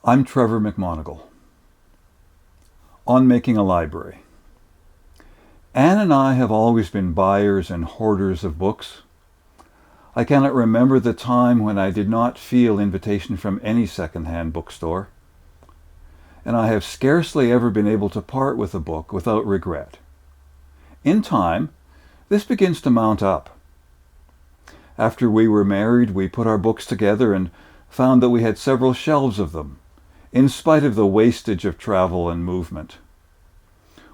I'm Trevor McMonagle. On making a library. Anne and I have always been buyers and hoarders of books. I cannot remember the time when I did not feel invitation from any second-hand bookstore, and I have scarcely ever been able to part with a book without regret. In time, this begins to mount up. After we were married, we put our books together and found that we had several shelves of them, in spite of the wastage of travel and movement.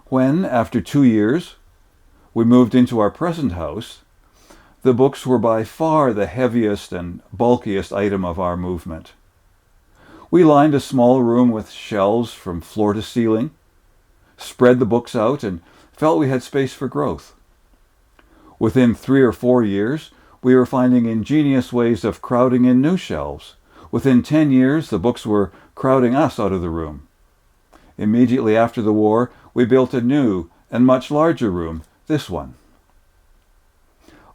When, after 2 years, we moved into our present house, the books were by far the heaviest and bulkiest item of our movement. We lined a small room with shelves from floor to ceiling, spread the books out, and felt we had space for growth. Within 3 or 4 years, we were finding ingenious ways of crowding in new shelves. Within 10 years, the books were crowding us out of the room. Immediately after the war, we built a new and much larger room, this one.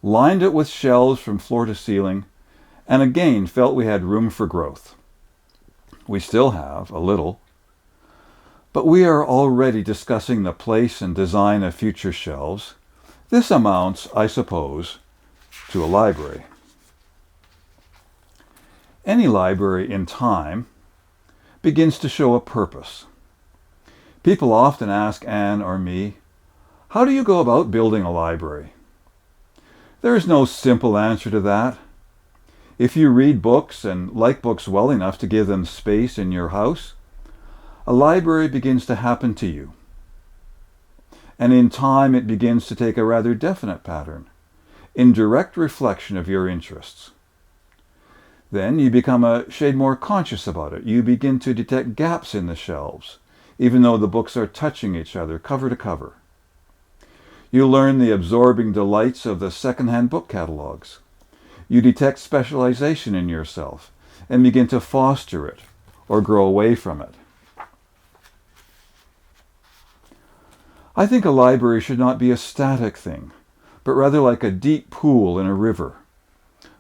Lined it with shelves from floor to ceiling, and again felt we had room for growth. We still have, a little, but we are already discussing the place and design of future shelves. This amounts, I suppose, to a library. Any library in time begins to show a purpose. People often ask Anne or me, how do you go about building a library? There is no simple answer to that. If you read books and like books well enough to give them space in your house, a library begins to happen to you. And in time it begins to take a rather definite pattern, in direct reflection of your interests. Then you become a shade more conscious about it. You begin to detect gaps in the shelves, even though the books are touching each other cover to cover. You learn the absorbing delights of the second-hand book catalogs. You detect specialization in yourself and begin to foster it or grow away from it. I think a library should not be a static thing, but rather like a deep pool in a river,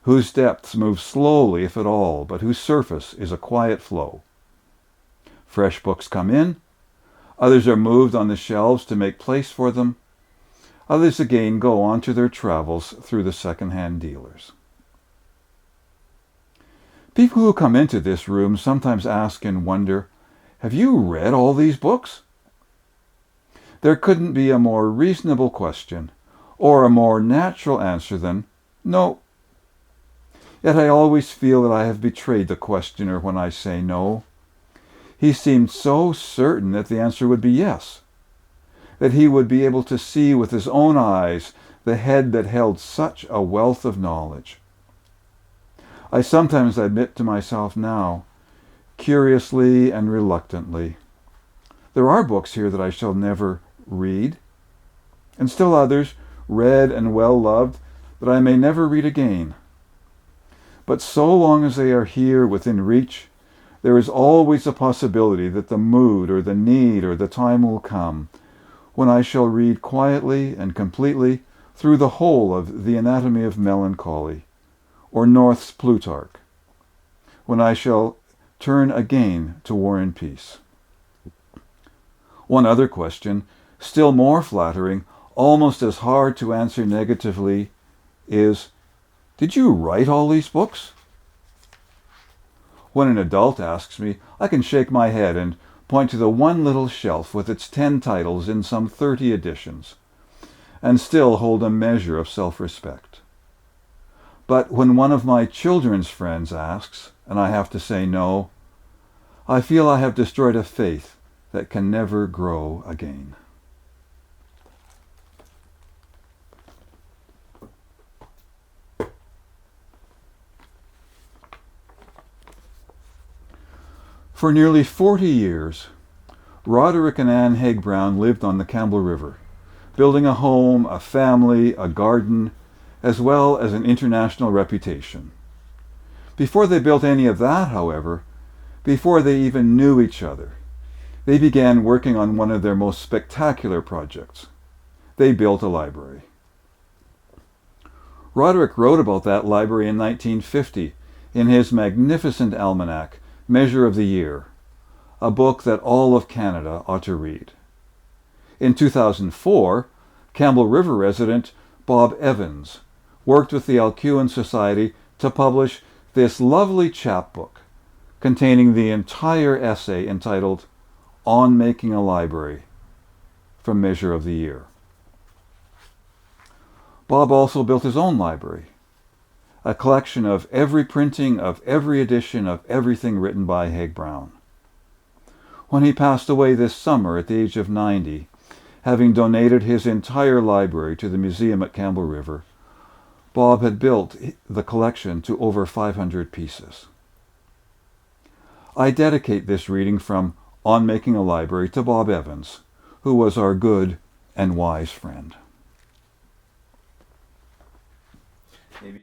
whose depths move slowly, if at all, but whose surface is a quiet flow. Fresh books come in, others are moved on the shelves to make place for them, others again go on to their travels through the second-hand dealers. People who come into this room sometimes ask and wonder, have you read all these books? There couldn't be a more reasonable question, or a more natural answer than, no. Yet I always feel that I have betrayed the questioner when I say no. He seemed so certain that the answer would be yes, that he would be able to see with his own eyes the head that held such a wealth of knowledge. I sometimes admit to myself now, curiously and reluctantly, there are books here that I shall never read, and still others, read and well loved, that I may never read again. But so long as they are here within reach, there is always a possibility that the mood or the need or the time will come when I shall read quietly and completely through the whole of The Anatomy of Melancholy or North's Plutarch, when I shall turn again to War and Peace. One other question, still more flattering, almost as hard to answer negatively, is, did you write all these books? When an adult asks me, I can shake my head and point to the one little shelf with its 10 titles in some 30 editions, and still hold a measure of self-respect. But when one of my children's friends asks, and I have to say no, I feel I have destroyed a faith that can never grow again. For nearly 40 years, Roderick and Anne Haig-Brown lived on the Campbell River, building a home, a family, a garden, as well as an international reputation. Before they built any of that, however, before they even knew each other, they began working on one of their most spectacular projects. They built a library. Roderick wrote about that library in 1950 in his magnificent almanac, Measure of the Year, a book that all of Canada ought to read. In 2004, Campbell River resident Bob Evans worked with the Alcuin Society to publish this lovely chapbook containing the entire essay entitled On Making a Library from Measure of the Year. Bob also built his own library, a collection of every printing of every edition of everything written by Haig-Brown. When he passed away this summer at the age of 90, having donated his entire library to the museum at Campbell River, Bob had built the collection to over 500 pieces. I dedicate this reading from On Making a Library to Bob Evans, who was our good and wise friend. Maybe